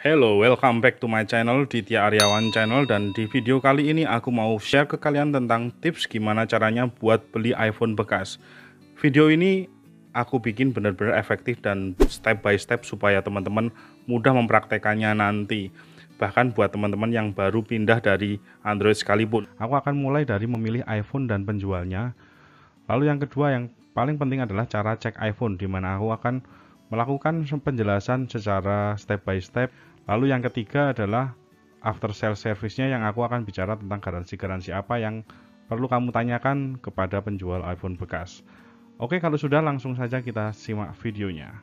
Hello, welcome back to my channel Ditya Aryawan Channel. Dan di video kali ini aku mau share ke kalian tentang tips gimana caranya buat beli iPhone bekas. Video ini aku bikin benar-benar efektif dan step by step supaya teman-teman mudah mempraktekannya nanti. Bahkan buat teman-teman yang baru pindah dari Android sekalipun. Aku akan mulai dari memilih iPhone dan penjualnya. Lalu yang kedua yang paling penting adalah cara cek iPhone, di mana aku akan melakukan penjelasan secara step by step. Lalu yang ketiga adalah after sale service-nya, yang aku akan bicara tentang garansi-garansi apa yang perlu kamu tanyakan kepada penjual iPhone bekas. Oke, kalau sudah langsung saja kita simak videonya.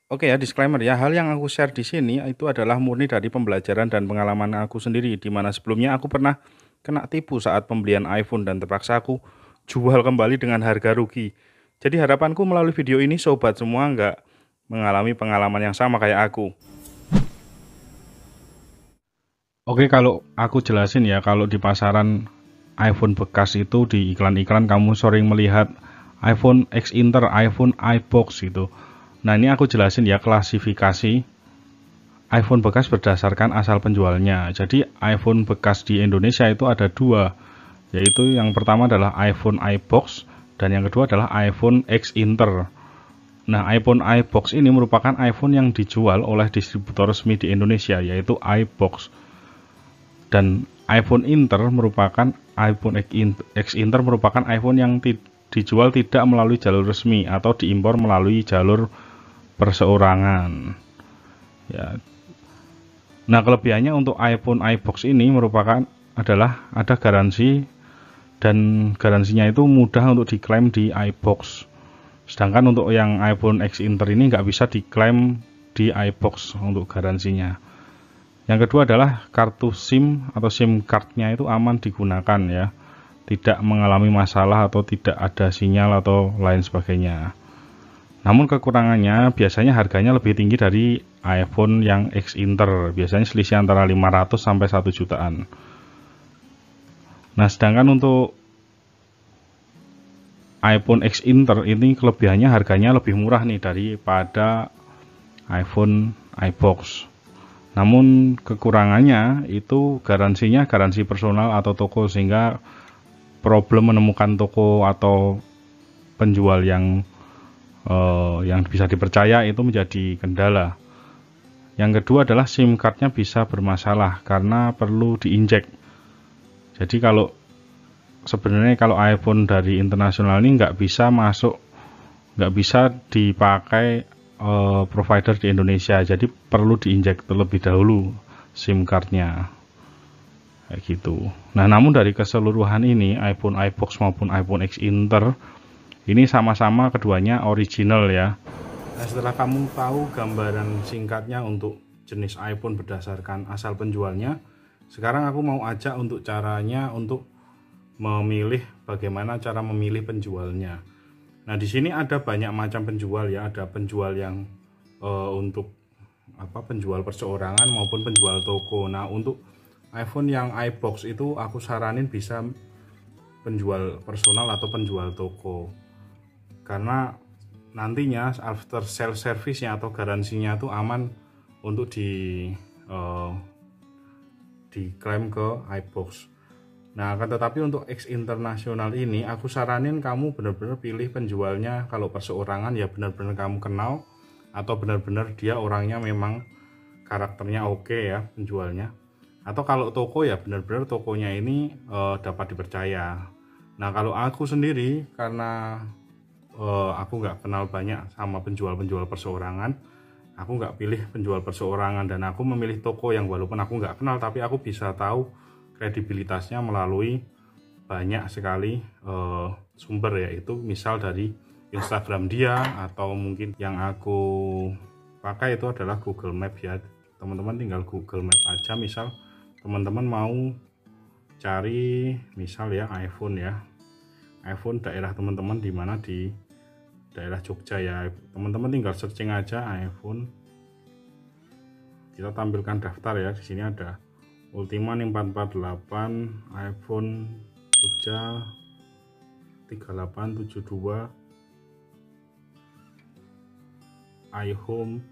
Oke ya, disclaimer ya, hal yang aku share di sini itu adalah murni dari pembelajaran dan pengalaman aku sendiri, di mana sebelumnya aku pernah kena tipu saat pembelian iPhone dan terpaksa aku jual kembali dengan harga rugi. Jadi harapanku melalui video ini sobat semua nggak mengalami pengalaman yang sama kayak aku. Oke, kalau aku jelasin ya, kalau di pasaran iPhone bekas itu di iklan-iklan kamu sering melihat iPhone X Inter, iPhone iBox gitu. Nah, ini aku jelasin ya klasifikasi iPhone bekas berdasarkan asal penjualnya. Jadi iPhone bekas di Indonesia itu ada dua, yaitu yang pertama adalah iPhone iBox dan yang kedua adalah iPhone X Inter. Nah, iPhone iBox ini merupakan iPhone yang dijual oleh distributor resmi di Indonesia, yaitu iBox. Dan iPhone Inter merupakan X Inter merupakan iPhone yang dijual tidak melalui jalur resmi atau diimpor melalui jalur perseorangan. Ya. Nah, kelebihannya untuk iPhone iBox ini adalah ada garansi, dan garansinya itu mudah untuk diklaim di iBox. Sedangkan untuk yang iPhone X Inter ini nggak bisa diklaim di iBox untuk garansinya. Yang kedua adalah kartu SIM atau SIM cardnya itu aman digunakan ya, tidak mengalami masalah atau tidak ada sinyal atau lain sebagainya. Namun kekurangannya biasanya harganya lebih tinggi dari iPhone yang X Inter, biasanya selisih antara 500 sampai 1 jutaan. Nah, sedangkan untuk iPhone X Inter ini kelebihannya harganya lebih murah nih daripada iPhone iBox. Namun kekurangannya itu garansinya garansi personal atau toko, sehingga problem menemukan toko atau penjual yang bisa dipercaya itu menjadi kendala. Yang kedua adalah SIM cardnya bisa bermasalah karena perlu diinjek. Jadi sebenarnya kalau iPhone dari internasional ini nggak bisa dipakai provider di Indonesia. Jadi perlu diinjek terlebih dahulu SIM cardnya, kayak gitu. Nah, namun dari keseluruhan ini iPhone iBox maupun iPhone X Inter ini sama-sama keduanya original ya. Nah, setelah kamu tahu gambaran singkatnya untuk jenis iPhone berdasarkan asal penjualnya, sekarang aku mau ajak untuk caranya untuk memilih, bagaimana cara memilih penjualnya. Nah, di sini ada banyak macam penjual ya, ada penjual yang untuk penjual perseorangan maupun penjual toko. Nah, untuk iPhone yang iBox itu aku saranin bisa penjual personal atau penjual toko, karena nantinya after sale service-nya atau garansinya itu aman untuk diklaim ke iBox. Nah, akan tetapi untuk X internasional ini aku saranin kamu benar-benar pilih penjualnya. Kalau perseorangan ya benar-benar kamu kenal atau benar-benar dia orangnya memang karakternya oke ya penjualnya. Atau kalau toko ya benar-benar tokonya ini dapat dipercaya. Nah, kalau aku sendiri karena aku nggak kenal banyak sama penjual-penjual perseorangan, aku nggak pilih penjual perseorangan dan aku memilih toko yang walaupun aku nggak kenal tapi aku bisa tahu kredibilitasnya melalui banyak sekali sumber, yaitu misal dari Instagram dia, atau mungkin yang aku pakai itu adalah Google Map ya. Teman-teman tinggal Google Map aja, misal teman-teman mau cari misal ya iPhone daerah teman-teman di mana, di daerah Jogja ya, teman-teman tinggal searching aja iPhone. Kita tampilkan daftar ya, di sini ada Ultima nih 448, iPhone Jogja 3872, iHome,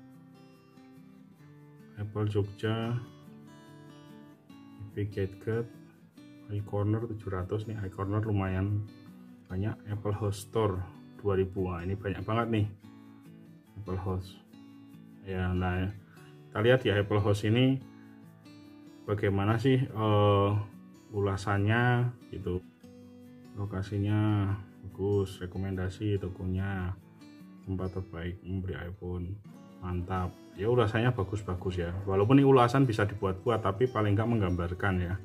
Apple Jogja, iGadget, iCorner 700 nih, iCorner lumayan banyak, Apple House Store 2000. Nah, ini banyak banget nih Apple House ya. Nah, kita lihat ya Apple House ini bagaimana sih ulasannya gitu. Lokasinya bagus, rekomendasi tokonya, tempat terbaik memberi iPhone, mantap ya, ulasannya bagus-bagus ya. Walaupun ini ulasan bisa dibuat-buat tapi paling nggak menggambarkan ya.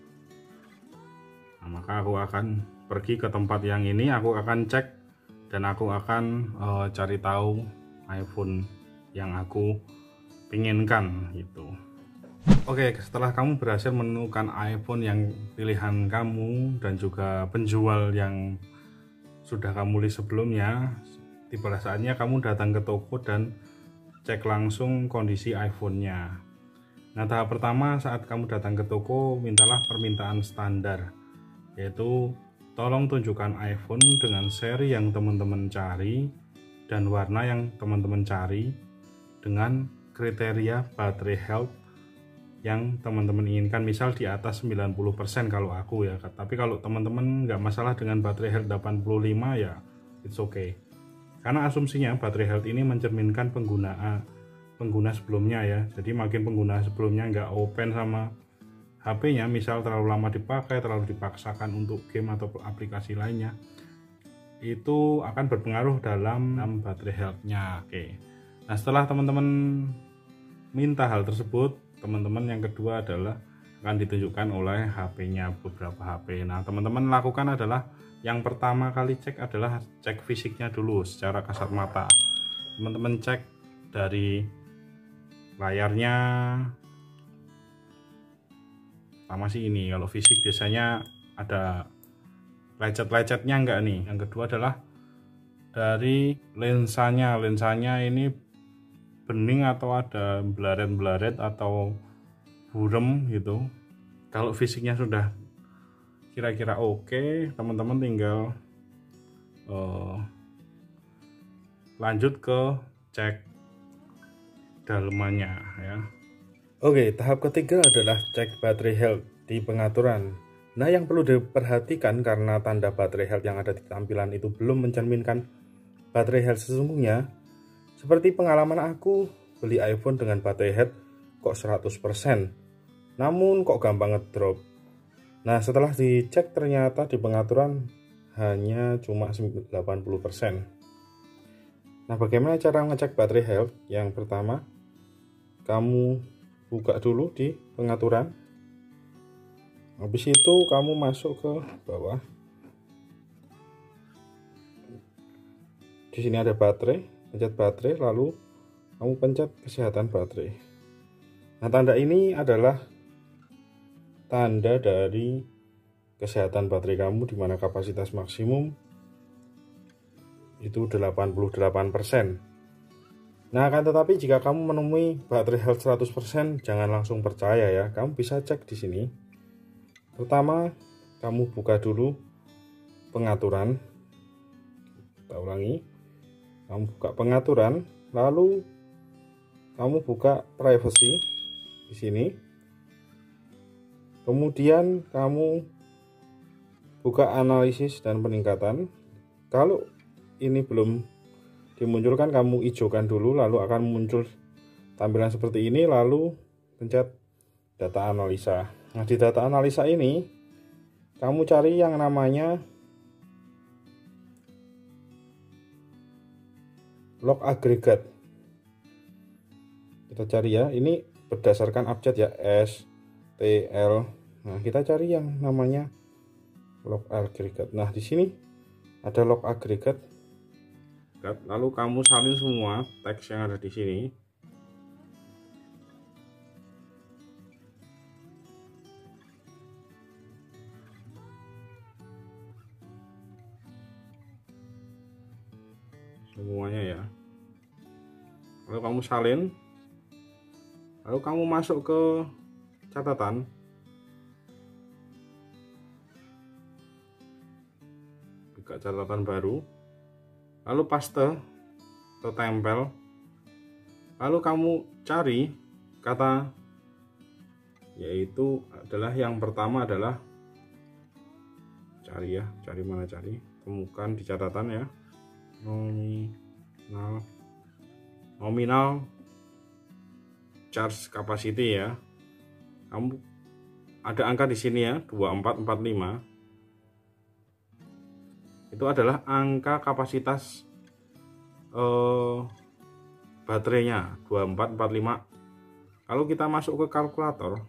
Nah, maka aku akan pergi ke tempat yang ini, aku akan cek dan aku akan cari tahu iPhone yang aku pinginkan gitu. Oke, setelah kamu berhasil menemukan iPhone yang pilihan kamu dan juga penjual yang sudah kamu lihat sebelumnya, tiba saatnya kamu datang ke toko dan cek langsung kondisi iPhone-nya. Nah, tahap pertama saat kamu datang ke toko, mintalah permintaan standar, yaitu tolong tunjukkan iPhone dengan seri yang teman-teman cari dan warna yang teman-teman cari dengan kriteria baterai health yang teman-teman inginkan, misal di atas 90% kalau aku ya. Tapi kalau teman-teman nggak masalah dengan baterai health 85 ya it's okay, karena asumsinya baterai health ini mencerminkan pengguna sebelumnya ya. Jadi makin pengguna sebelumnya nggak open sama HP-nya, misal terlalu lama dipakai, terlalu dipaksakan untuk game atau aplikasi lainnya, itu akan berpengaruh dalam baterai health-nya. Oke. Nah, setelah teman-teman minta hal tersebut, teman-teman yang kedua adalah akan ditunjukkan oleh HP-nya, beberapa HP. Nah, teman-teman lakukan adalah yang pertama kali cek adalah cek fisiknya dulu secara kasat mata. Teman-teman cek dari layarnya, sama sih ini. Kalau fisik biasanya ada lecet-lecetnya enggak nih. Yang kedua adalah dari lensanya ini bening atau ada blaret-blaret atau burem gitu. Kalau fisiknya sudah kira-kira oke, teman-teman tinggal lanjut ke cek dalemannya ya. Oke, tahap ketiga adalah cek baterai health di pengaturan. Nah, yang perlu diperhatikan karena tanda baterai health yang ada di tampilan itu belum mencerminkan baterai health sesungguhnya. Seperti pengalaman aku beli iPhone dengan baterai health kok 100%, namun kok gampang ngedrop. Nah, setelah dicek ternyata di pengaturan hanya cuma 80%. Nah, bagaimana cara ngecek baterai health? Yang pertama, kamu buka dulu di pengaturan. Habis itu kamu masuk ke bawah. Di sini ada baterai, pencet baterai, lalu kamu pencet kesehatan baterai. Nah, tanda ini adalah tanda dari kesehatan baterai kamu, di mana kapasitas maksimum itu 88%. Nah, akan tetapi jika kamu menemui baterai health 100%, jangan langsung percaya ya. Kamu bisa cek di sini. Pertama, kamu buka dulu pengaturan. Kita ulangi. Kamu buka pengaturan, lalu kamu buka privacy di sini. Kemudian kamu buka analisis dan peningkatan. Kalau ini belum dimunculkan, kamu hijaukan dulu, lalu akan muncul tampilan seperti ini, lalu pencet data analisa. Nah, di data analisa ini kamu cari yang namanya log aggregate. Kita cari ya, ini berdasarkan abjad ya, S, T, L. Nah, kita cari yang namanya log aggregate. Nah, di sini ada log aggregate. Lalu kamu salin semua teks yang ada di sini. Semuanya ya. Lalu kamu salin. Lalu kamu masuk ke catatan. buka catatan baru, lalu paste atau tempel, lalu kamu cari kata, yaitu adalah yang pertama adalah cari mana, temukan di catatan ya, nominal charge capacity ya. Kamu ada angka di sini ya, 2445. Itu adalah angka kapasitas baterainya 2445. Kalau kita masuk ke kalkulator,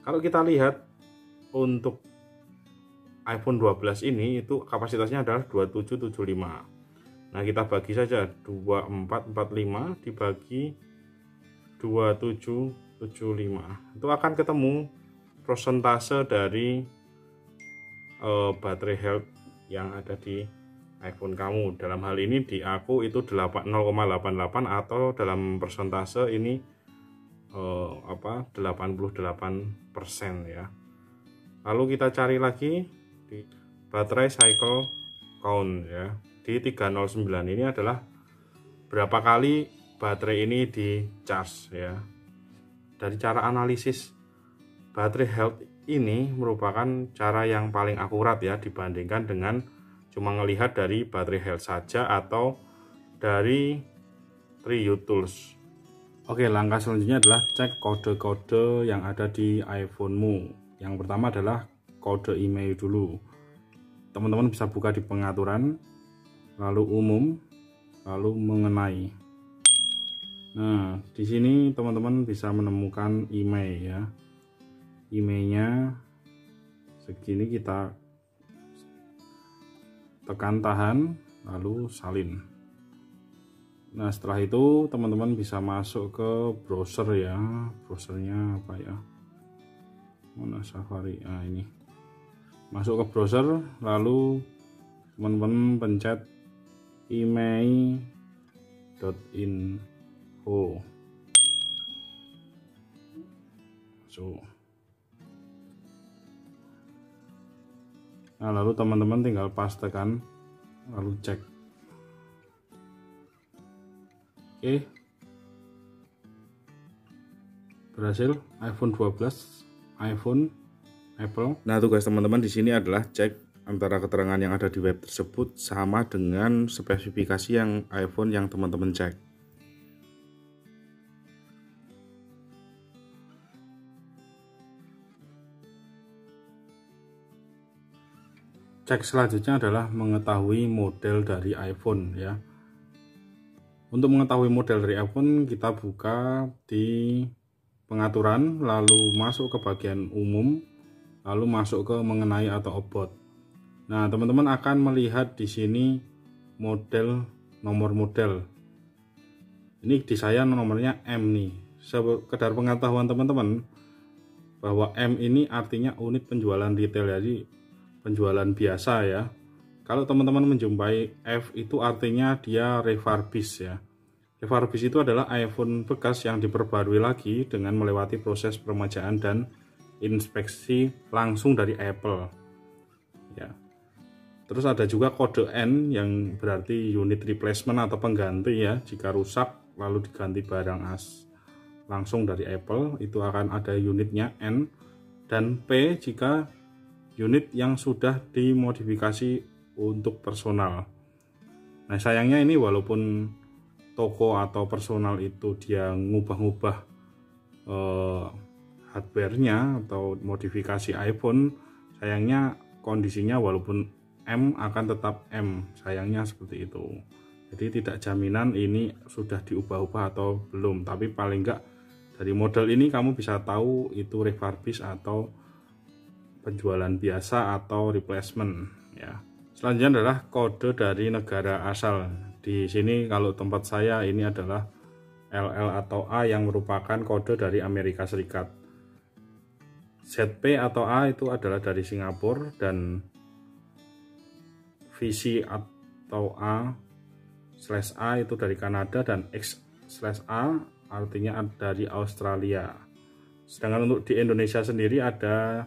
kalau kita lihat untuk iPhone 12 ini itu kapasitasnya adalah 2775. Nah, kita bagi saja 2445 dibagi 2775. Itu akan ketemu persentase dari baterai health yang ada di iPhone kamu. Dalam hal ini di aku itu 0,88 atau dalam persentase ini 88% ya. Lalu kita cari lagi di baterai cycle count ya, di 309. Ini adalah berapa kali baterai ini di charge ya. Dari cara analisis baterai health ini merupakan cara yang paling akurat ya, dibandingkan dengan cuma melihat dari baterai health saja atau dari TriUtools. Oke, langkah selanjutnya adalah cek kode-kode yang ada di iPhone-mu. Yang pertama adalah kode email dulu. Teman-teman bisa buka di pengaturan, lalu umum, lalu mengenai. Nah, di sini teman-teman bisa menemukan email ya. Emailnya segini, kita tekan tahan, lalu salin. Nah, setelah itu teman-teman bisa masuk ke browser ya. Browsernya apa ya? Mana, Safari. Nah, ini. Masuk ke browser, lalu teman-teman pencet email.info. Nah, lalu teman-teman tinggal pastekan, lalu cek. Oke, berhasil. iPhone 12, iPhone Apple. Nah, tugas teman-teman di sini adalah cek antara keterangan yang ada di web tersebut sama dengan spesifikasi yang iPhone yang teman-teman cek. Cek selanjutnya adalah mengetahui model dari iPhone ya. Untuk mengetahui model dari iPhone, kita buka di pengaturan, lalu masuk ke bagian umum, lalu masuk ke mengenai atau about. Nah, teman-teman akan melihat di sini model, nomor model. Ini di saya nomornya M nih. Sekedar pengetahuan teman-teman bahwa M ini artinya unit penjualan retail, jadi penjualan biasa ya. Kalau teman-teman menjumpai F itu artinya dia refurbish ya. Refurbish itu adalah iPhone bekas yang diperbarui lagi dengan melewati proses peremajaan dan inspeksi langsung dari Apple ya. Terus ada juga kode N yang berarti unit replacement atau pengganti ya. Jika rusak lalu diganti barang langsung dari Apple, itu akan ada unitnya N. Dan P jika unit yang sudah dimodifikasi untuk personal. Nah, sayangnya ini walaupun toko atau personal itu dia ngubah-ngubah hardware-nya atau modifikasi iPhone, sayangnya kondisinya walaupun M akan tetap M, sayangnya seperti itu. Jadi tidak jaminan ini sudah diubah-ubah atau belum, tapi paling enggak dari model ini kamu bisa tahu itu refurbish atau penjualan biasa atau replacement ya. Selanjutnya adalah kode dari negara asal. Di sini kalau tempat saya ini adalah LL atau A yang merupakan kode dari Amerika Serikat. ZP atau A itu adalah dari Singapura, dan VC atau A/A itu dari Kanada, dan X/A artinya dari Australia. Sedangkan untuk di Indonesia sendiri ada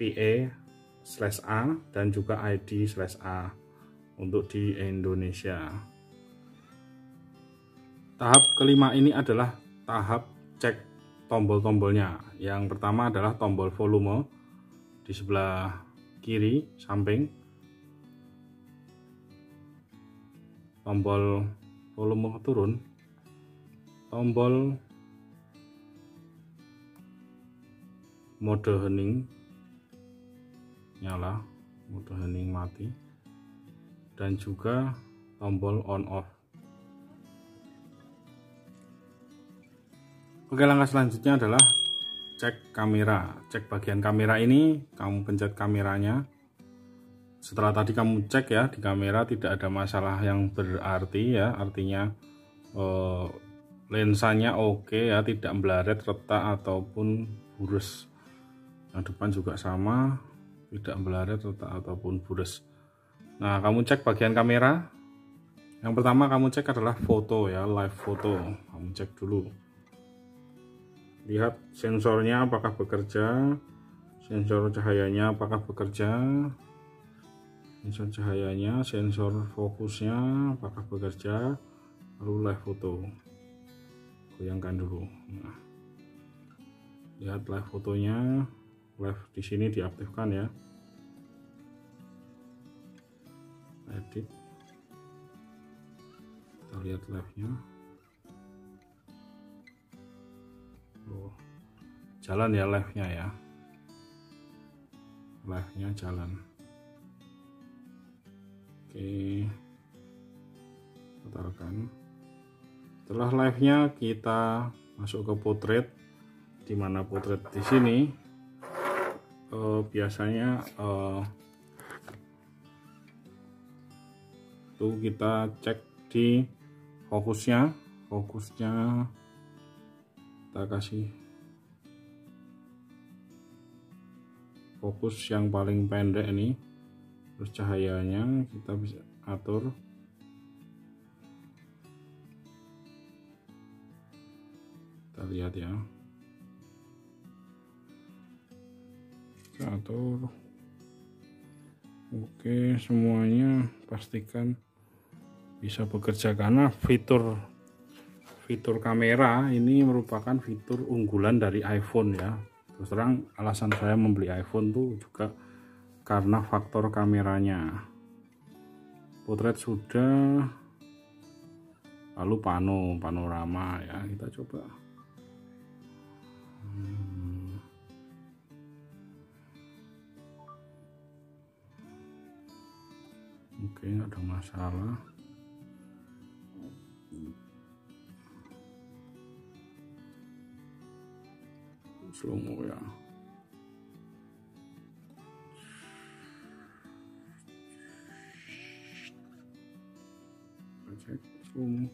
PE/A dan juga ID/A untuk di Indonesia. Tahap kelima ini adalah tahap cek tombol-tombolnya. Yang pertama adalah tombol volume di sebelah kiri samping. Tombol volume turun, tombol mode hening nyala, mode hening mati, dan juga tombol on off. Oke, langkah selanjutnya adalah cek kamera. Cek bagian kamera ini, kamu pencet kameranya. Setelah tadi kamu cek ya di kamera tidak ada masalah yang berarti ya, artinya lensanya oke ya, tidak mblaret, retak ataupun bures. Yang depan juga sama, tidak mblaret, retak ataupun bures. Nah, kamu cek bagian kamera. Yang pertama kamu cek adalah foto ya, live foto. Kamu cek dulu. Lihat sensornya apakah bekerja, sensor cahayanya apakah bekerja, sensor cahayanya, sensor fokusnya apakah bekerja, lalu live foto. Goyangkan dulu. Nah, lihat live fotonya. Live di sini diaktifkan ya. Edit. Kita lihat live-nya. Oh, jalan ya live-nya ya. Live-nya jalan. Oke. Putarkan. Setelah live-nya kita masuk ke potret. Di mana potret di sini biasanya tuh kita cek di fokusnya kita kasih fokus yang paling pendek ini, terus cahayanya kita bisa atur. Kita lihat ya, atur. Oke, semuanya pastikan bisa bekerja karena fitur kamera ini merupakan fitur unggulan dari iPhone ya. Terus terang alasan saya membeli iPhone tuh juga karena faktor kameranya. Potret sudah, lalu panorama ya, kita coba. Oke, ada masalah. Slow mo ya. Cek slow mo.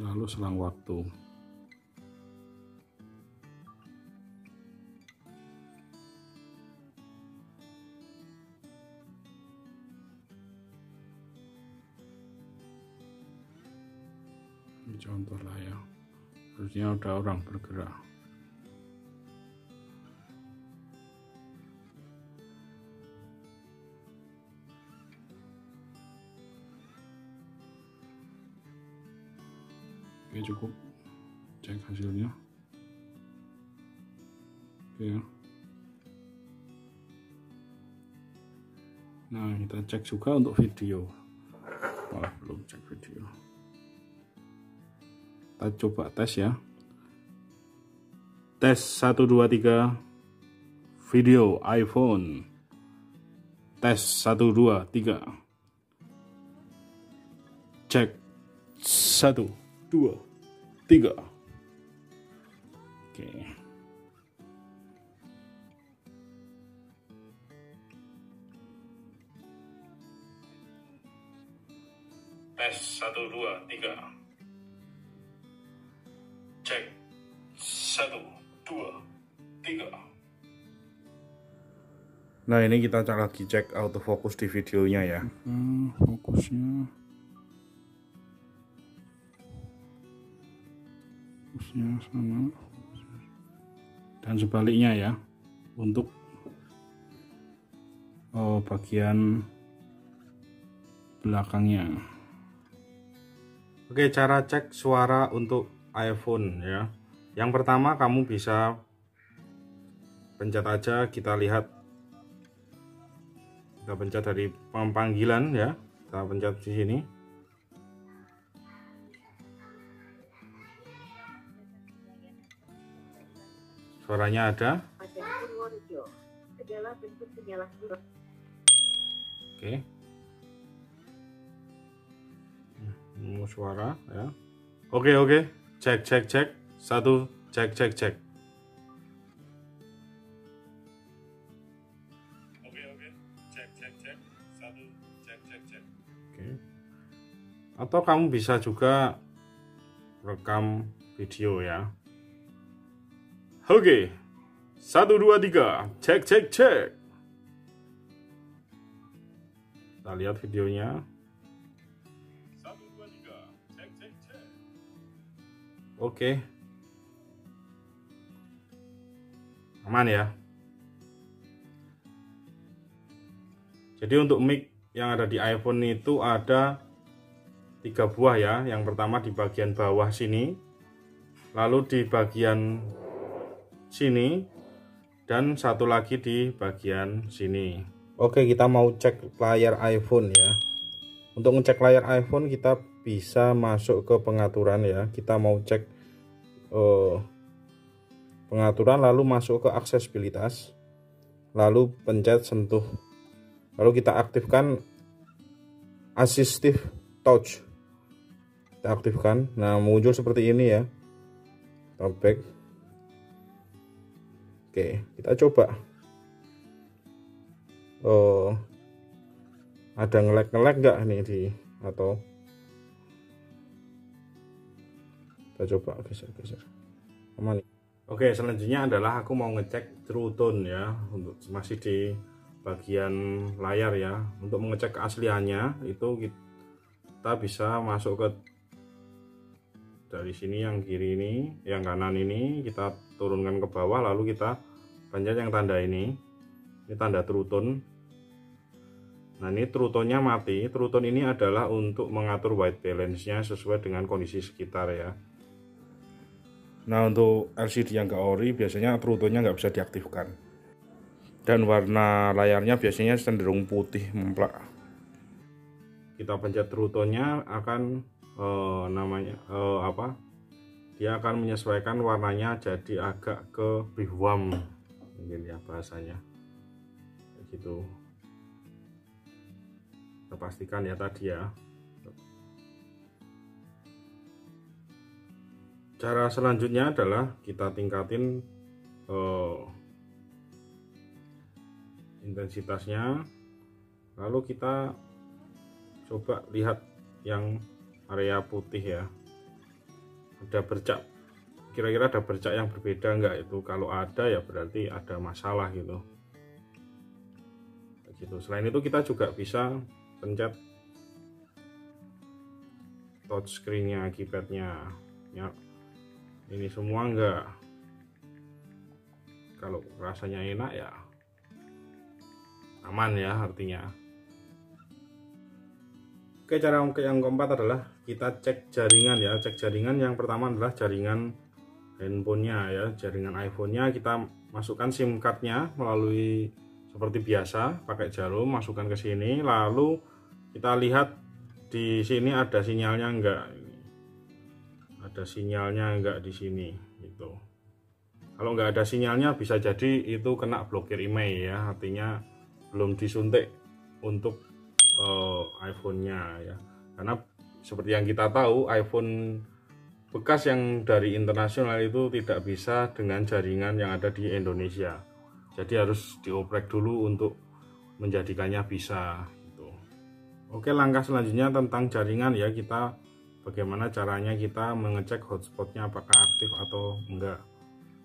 Lalu selang waktu ini contoh lah ya, harusnya ada orang bergerak. Oke, cukup cek hasilnya. Oke ya. Nah, kita cek juga untuk video. Malah belum cek video. Kita coba tes ya. Tes 1 2 3 video iPhone. Tes 1 2 3. Cek 1 2 3. Oke. Tes 1 2 3. Cek 1 2 3. Nah, ini kita lagi cek autofocus di videonya ya. Fokusnya sama dan sebaliknya ya, untuk bagian belakangnya. Oke, cara cek suara untuk iPhone ya. Yang pertama, kamu bisa pencet aja, kita lihat, kita pencet dari panggilan ya, kita pencet di sini. Suaranya ada. Oke. Mau suara ya. Oke. Cek. Satu, cek. Oke. Cek. Satu, cek. Oke. Atau kamu bisa juga rekam video ya. Oke. 1, 2, 3. Cek. Kita lihat videonya. 1, 2, 3. Cek. Oke. Aman ya. Jadi untuk mic yang ada di iPhone itu ada 3 buah ya. Yang pertama di bagian bawah sini, lalu di bagian sini, dan satu lagi di bagian sini. Oke, kita mau cek layar iPhone ya. Untuk ngecek layar iPhone kita bisa masuk ke pengaturan ya. Kita mau cek pengaturan, lalu masuk ke aksesibilitas, lalu pencet sentuh, lalu kita aktifkan assistive touch. Kita aktifkan. Nah, muncul seperti ini ya. Back. Oke, kita coba. Ada ngelek nggak nih atau kita coba geser. Aman. Oke, selanjutnya adalah aku mau ngecek True Tone ya, untuk masih di bagian layar ya. Untuk mengecek keasliannya itu kita bisa masuk ke dari sini, yang kiri ini, yang kanan ini kita turunkan ke bawah, lalu kita pencet yang tanda ini tanda True Tone. Nah, ini True Tone-nya mati. True Tone ini adalah untuk mengatur white balance-nya sesuai dengan kondisi sekitar ya. Nah, untuk LCD yang nggak ori biasanya True Tone-nya nggak bisa diaktifkan, dan warna layarnya biasanya cenderung putih memplak. Kita pencet True Tone-nya akan dia akan menyesuaikan warnanya jadi agak ke bihwam mungkin ya bahasanya gitu. Kita pastikan ya tadi ya. Cara selanjutnya adalah kita tingkatin intensitasnya, lalu kita coba lihat yang area putih ya, ada bercak, kira-kira ada bercak yang berbeda enggak. Itu kalau ada ya berarti ada masalah gitu. Selain itu kita juga bisa pencet touchscreen-nya, keypad-nya ya. Ini semua enggak. Kalau rasanya enak ya aman ya artinya. Oke, cara yang keempat adalah kita cek jaringan ya. Cek jaringan yang pertama adalah jaringan handphonenya ya, jaringan iPhone-nya. Kita masukkan SIM card-nya melalui seperti biasa pakai jarum, masukkan ke sini, lalu kita lihat di sini ada sinyalnya enggak. Ada sinyalnya enggak di sini gitu. Kalau enggak ada sinyalnya bisa jadi itu kena blokir email ya, artinya belum disuntik untuk iPhone-nya ya. Karena seperti yang kita tahu, iPhone bekas yang dari internasional itu tidak bisa dengan jaringan yang ada di Indonesia. Jadi harus dioprek dulu untuk menjadikannya bisa gitu. Oke, langkah selanjutnya tentang jaringan ya, kita bagaimana caranya kita mengecek hotspotnya apakah aktif atau enggak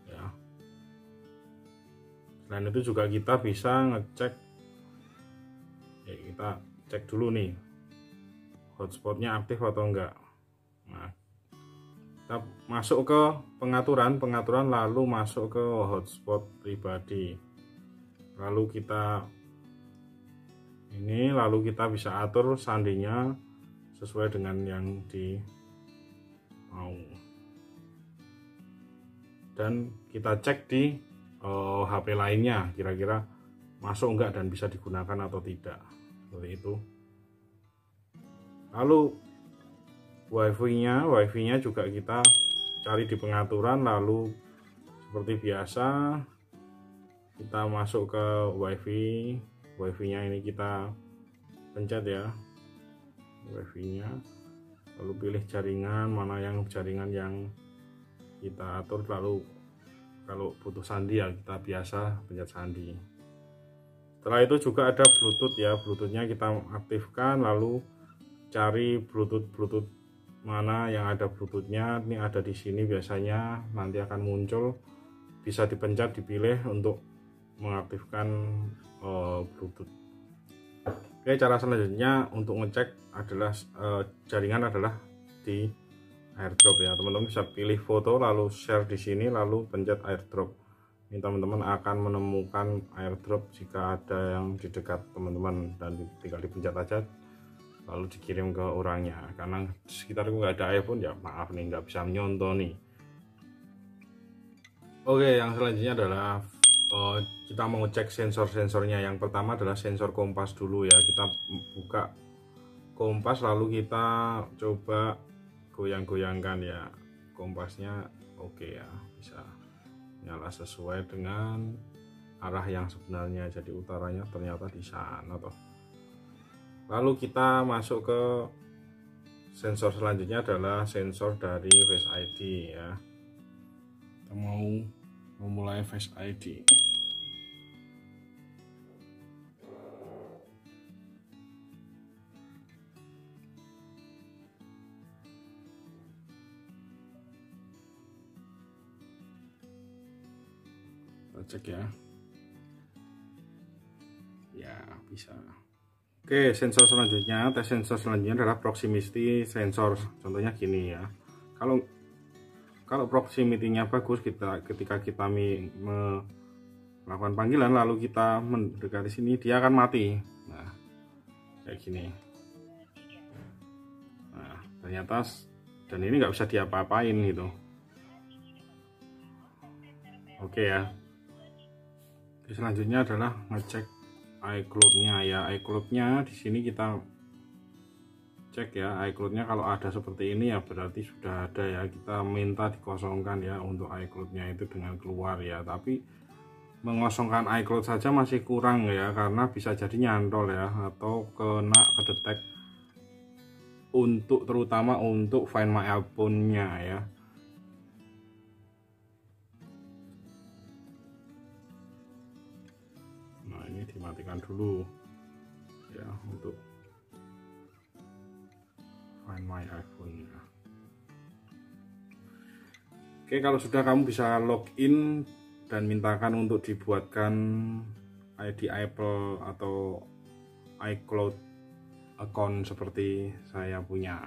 ya. Dan itu juga kita bisa ngecek ya, kita cek dulu nih hotspotnya aktif atau enggak. Nah, kita masuk ke pengaturan lalu masuk ke hotspot pribadi, lalu kita bisa atur sandinya sesuai dengan yang di mau, dan kita cek di HP lainnya kira-kira masuk enggak dan bisa digunakan atau tidak, seperti itu. Lalu wifi-nya juga kita cari di pengaturan, lalu seperti biasa kita masuk ke wifi-nya ini kita pencet ya wifi-nya, lalu pilih jaringan mana yang kita atur, lalu kalau butuh sandi ya kita biasa pencet sandi. Setelah itu juga ada Bluetooth ya, Bluetooth-nya kita aktifkan, lalu cari Bluetooth mana yang ada Bluetooth-nya. Ini ada di sini biasanya, nanti akan muncul, bisa dipencet dipilih untuk mengaktifkan Bluetooth. Oke, cara selanjutnya untuk ngecek adalah jaringan adalah di AirDrop ya. Teman-teman bisa pilih foto lalu share di sini lalu pencet AirDrop. Ini teman-teman akan menemukan AirDrop jika ada yang di dekat teman-teman, dan tinggal dipencet aja lalu dikirim ke orangnya. Karena sekitar nggak ada iPhone ya maaf nih, nggak bisa menyontoh nih. Oke, yang selanjutnya adalah kita mau cek sensor-sensornya. Yang pertama adalah sensor kompas dulu ya. Kita buka kompas lalu kita coba goyang-goyangkan ya kompasnya. Oke ya, bisa nyala sesuai dengan arah yang sebenarnya, jadi utaranya ternyata di sana toh. Lalu kita masuk ke sensor selanjutnya adalah sensor dari Face ID ya. Kita mau memulai Face ID. Kita cek ya. Ya, bisa. Oke, sensor selanjutnya, tes sensor selanjutnya adalah proximity sensor. Contohnya gini ya. Kalau proximity-nya bagus, ketika kita melakukan panggilan lalu kita mendekati sini, dia akan mati. Nah, kayak gini. Nah, ternyata dan ini nggak bisa diapa-apain gitu. Oke ya. Selanjutnya adalah ngecek iCloud-nya ya. iCloud-nya di sini kita cek ya, iCloud-nya kalau ada seperti ini ya berarti sudah ada ya. Kita minta dikosongkan ya untuk iCloud-nya itu dengan keluar ya. Tapi mengosongkan iCloud saja masih kurang ya, karena bisa jadi nyantol ya atau kena kedetek terutama untuk Find My iPhone-nya ya. Dimatikan dulu ya untuk Find My iPhone ya. Oke, kalau sudah kamu bisa login dan mintakan untuk dibuatkan ID Apple atau iCloud account seperti saya punya.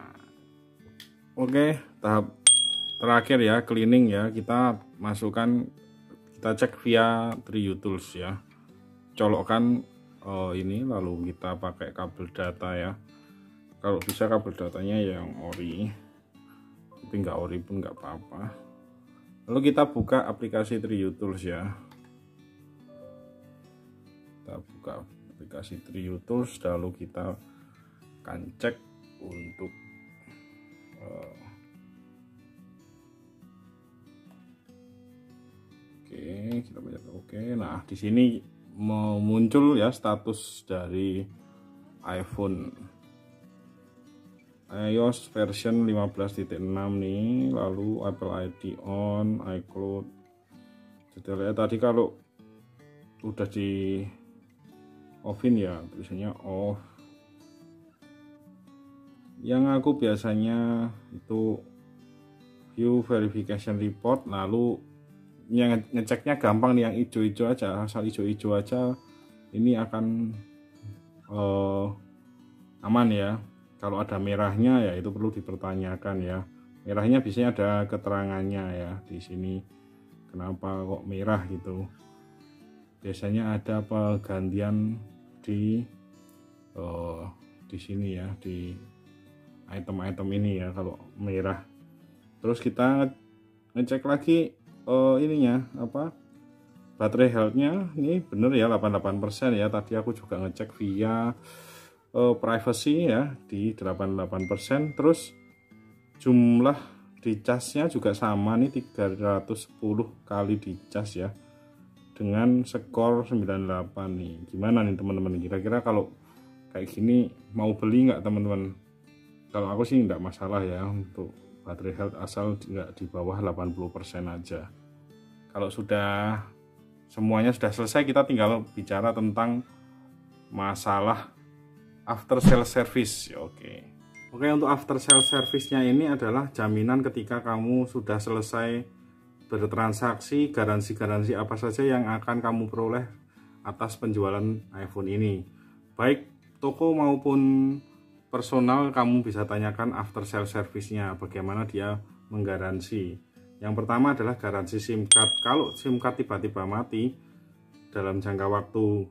Oke, tahap terakhir ya, cleaning ya. Kita cek via TriUtils ya. Colokkan ini lalu kita pakai kabel data ya. Kalau bisa kabel datanya yang ori, tapi nggak ori pun nggak apa-apa. Lalu kita buka aplikasi TriUtils ya. Kita buka aplikasi TriUtils, lalu kita akan cek untuk oke, kita pencet oke. Nah, di sini mau muncul ya status dari iPhone iOS version 15.6 nih, lalu Apple ID on, iCloud. Jadi tadi kalau udah di offin ya tulisannya off. Yang aku biasanya itu view verification report, lalu yang ngeceknya gampang nih, yang hijau-hijau aja, asal hijau-hijau aja ini akan aman ya. Kalau ada merahnya ya itu perlu dipertanyakan ya. Merahnya biasanya ada keterangannya ya di sini. Kenapa kok merah gitu? Biasanya ada pergantian di sini ya, di item-item ini ya kalau merah. Terus kita ngecek lagi ininya apa, baterai health-nya ini bener ya 88% ya. Tadi aku juga ngecek via privacy ya di 88%. Terus jumlah dicasnya juga sama nih, 310 kali dicas ya, dengan skor 98 nih. Gimana nih teman-teman, kira-kira kalau kayak gini mau beli nggak teman-teman? Kalau aku sih nggak masalah ya untuk baterai health, asal nggak di bawah 80% aja. Kalau sudah semuanya sudah selesai, kita tinggal bicara tentang masalah after sale service. Oke, untuk after sale service-nya ini adalah jaminan ketika kamu sudah selesai bertransaksi, garansi-garansi apa saja yang akan kamu peroleh atas penjualan iPhone ini. Baik toko maupun personal, kamu bisa tanyakan after sale service-nya, bagaimana dia menggaransi. Yang pertama adalah garansi SIM card. Kalau SIM card tiba-tiba mati dalam jangka waktu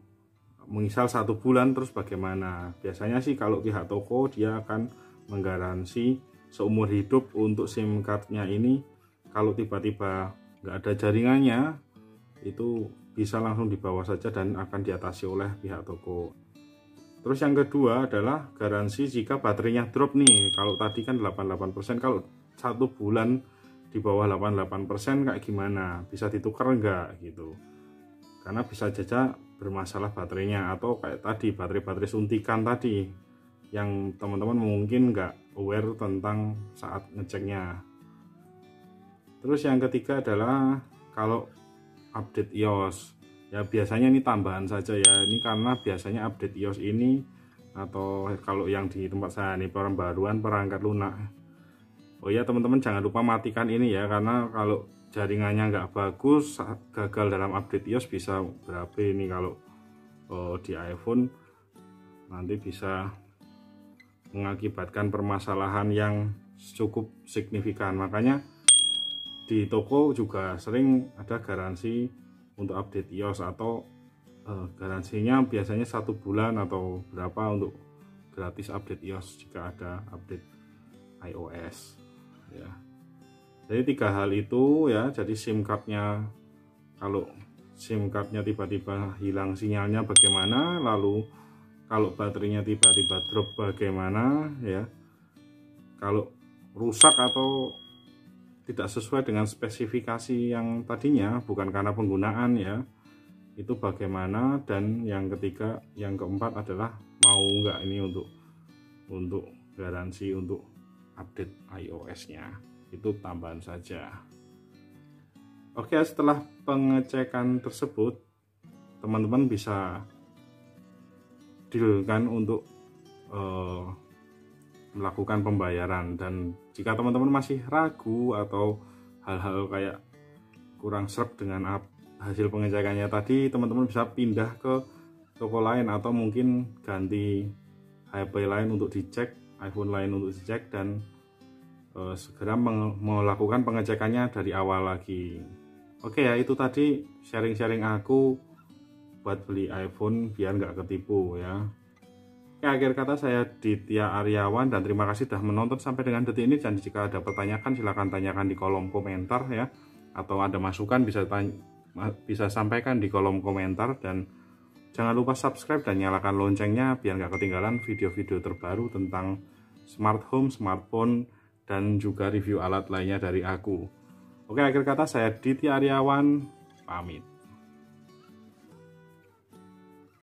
misal 1 bulan, terus bagaimana? Biasanya sih kalau pihak toko dia akan menggaransi seumur hidup untuk SIM cardnya ini. Kalau tiba-tiba nggak ada jaringannya, itu bisa langsung dibawa saja dan akan diatasi oleh pihak toko. Terus yang kedua adalah garansi jika baterainya drop nih. Kalau tadi kan 88%, kalau 1 bulan di bawah 88% kayak gimana? Bisa ditukar enggak gitu? Karena bisa saja bermasalah baterainya, atau kayak tadi baterai suntikan tadi yang teman-teman mungkin nggak aware tentang saat ngeceknya. Terus yang ketiga adalah kalau update iOS ya, biasanya ini tambahan saja ya, ini karena biasanya update iOS ini, atau kalau yang di tempat saya ini pembaruan perangkat lunak. Oh ya teman-teman, jangan lupa matikan ini ya, karena kalau jaringannya nggak bagus, gagal dalam update iOS bisa berapa ini. Kalau di iPhone nanti bisa mengakibatkan permasalahan yang cukup signifikan. Makanya di toko juga sering ada garansi untuk update iOS, atau garansinya biasanya 1 bulan atau berapa untuk gratis update iOS jika ada update iOS ya. Jadi 3 hal itu ya. Jadi SIM cardnya, kalau SIM cardnya tiba-tiba hilang sinyalnya bagaimana, lalu kalau baterainya tiba-tiba drop bagaimana ya, kalau rusak atau tidak sesuai dengan spesifikasi yang tadinya, bukan karena penggunaan ya, itu bagaimana. Dan yang ketiga, yang keempat adalah mau nggak ini untuk garansi untuk update iOS-nya. Itu tambahan saja. Oke, setelah pengecekan tersebut, teman-teman bisa dealkan untuk melakukan pembayaran. Dan jika teman-teman masih ragu atau hal-hal kayak kurang serap dengan hasil pengecekannya tadi, teman-teman bisa pindah ke toko lain, atau mungkin ganti HP lain untuk dicek, iPhone lain untuk dicek, dan segera melakukan pengecekannya dari awal lagi. Oke ya, itu tadi sharing-sharing aku buat beli iPhone biar nggak ketipu ya. Oke, akhir kata saya Ditya Aryawan, dan terima kasih sudah menonton sampai dengan detik ini. Dan jika ada pertanyaan silahkan tanyakan di kolom komentar ya, atau ada masukan bisa sampaikan di kolom komentar. Dan jangan lupa subscribe dan nyalakan loncengnya biar nggak ketinggalan video-video terbaru tentang smart home, smartphone, dan juga review alat lainnya dari aku. Oke, akhir kata saya Ditya Aryawan pamit.